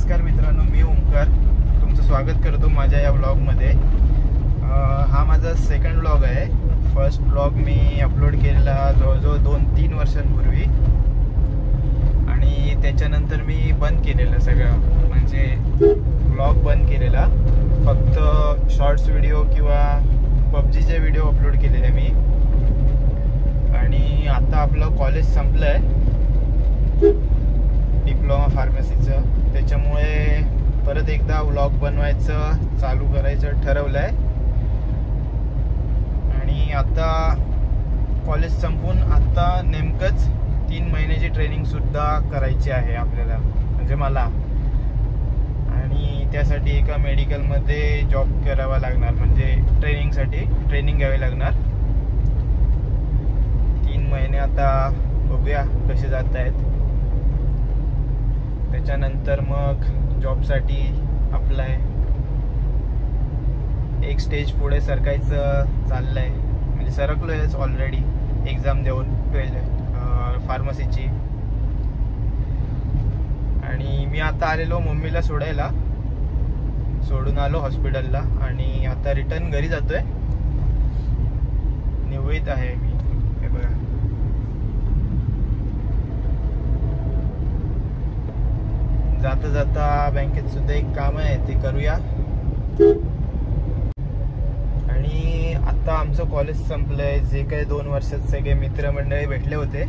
नमस्कार मित्रांनो, मी ओंकार तुमचं स्वागत करतो माझ्या या व्लॉगमध्ये। हा माझा सेकंड व्लॉग आहे। फर्स्ट व्लॉग मी अपलोड केलेला जवळजवळ 2-3 वर्षांपूर्वी आणि त्याच्यानंतर मी बंद केलेलं सगळं, म्हणजे व्लॉग बंद केलेला। फक्त शॉर्ट्स व्हिडिओ किंवा पबजीचे व्हिडिओ अपलोड केलेले मी। आणि आता आपलं कॉलेज संपलं आहे डिप्लोमा फार्मसीचं, त्याच्यामुळे परत एकदा व्लॉग बनवायचं चालू करायचं ठरवलं आहे। आणि आता कॉलेज संपून आता नेमकंच 3 महिन्याची ट्रेनिंग सुद्धा करायची आहे आपल्याला, म्हणजे मला। आणि त्यासाठी एका मेडिकलमध्ये जॉब करावा लागणार, म्हणजे ट्रेनिंगसाठी ट्रेनिंग घ्यावी लागणार। 3 महिने आता बघूया कसे जात आहेत। त्याच्यानंतर मग जॉबसाठी अप्लाय, एक स्टेज पुढे सरकायचं चाललंय, म्हणजे सरकलोयच ऑलरेडी एक्झाम देऊन 12 फार्मसीची। आणि मी आता आलेलो मम्मीला सोडायला, सोडून आलो हॉस्पिटलला आणि आता रिटर्न घरी जातोय। निवळीत आहे मी, हे बघा। जाता जाता बँकेत सुद्धा एक काम आहे, ते करूया। आणि आता आमचं कॉलेज संपलंय। जे काही 2 वर्षात सगळे मित्रमंडळी भेटले होते,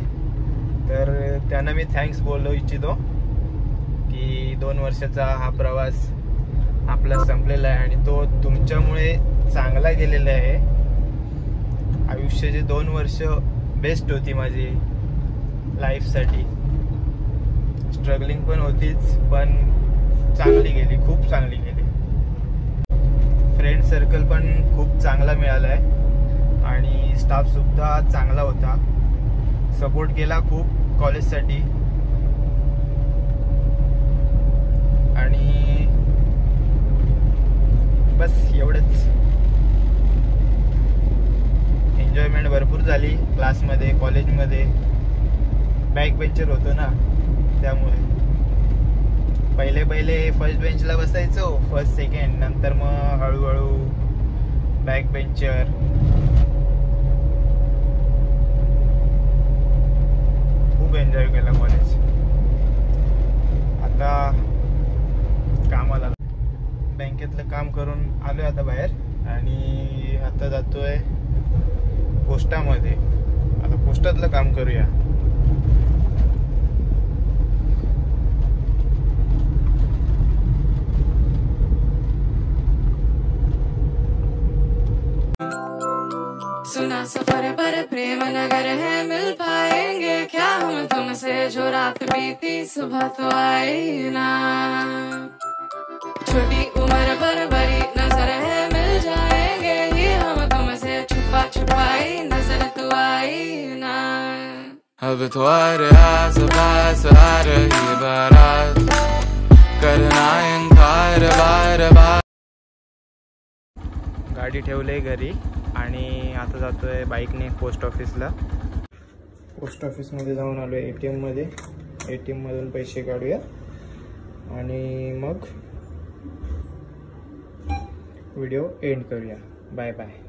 तर त्यांना मी थँक्स बोलू इच्छितो की 2 वर्षाचा हा प्रवास आपला संपलेला आहे आणि तो तुमच्यामुळे चांगला गेलेला आहे। आयुष्याची 2 वर्ष बेस्ट होती माझी लाईफसाठी। स्ट्रगलिंग पण होतीच, पण चांगली गेली, खूप चांगली गेली। फ्रेंड सर्कल पण खूप चांगला मिळाला आहे आणि स्टाफ सुद्धा चांगला होता, सपोर्ट केला खूप कॉलेजसाठी। आणि बस एवढंच, एन्जॉयमेंट भरपूर झाली क्लासमध्ये, कॉलेजमध्ये। बॅक बेंचर होतो ना, त्यामुळे पहिले फर्स्ट बेंचला बसायचो, फर्स्ट सेकंड, नंतर मग हळूहळू बॅक बेंचर। खूप एन्जॉय केला कॉलेज। आता कामाला, बँकेतलं काम करून आलोय आता बाहेर आणि आता जातोय पोस्टामध्ये। आता पोस्टातलं काम करूया। सुना सफर पर प्रेम नगर है, मिल पाएंगे क्या हम तुमसे, जो रात बीती सुबह तो आई ना। छोटी उम्र पर बड़ी नजर है, मिल जाएंगे ही हम तुमसे, छुपा छुपाई नजर तो आई ना। अब तो आ रही बारात, करना इनकार बार बार। गाडी ठेवले घरी आणि आता जातोय बाईकने पोस्ट ऑफिसला। पोस्ट ऑफिसमध्ये जाऊन आलोय ATM मध्ये, ATM मधून पैसे काढूया आणि मग व्हिडिओ एंड करूया। Bye bye.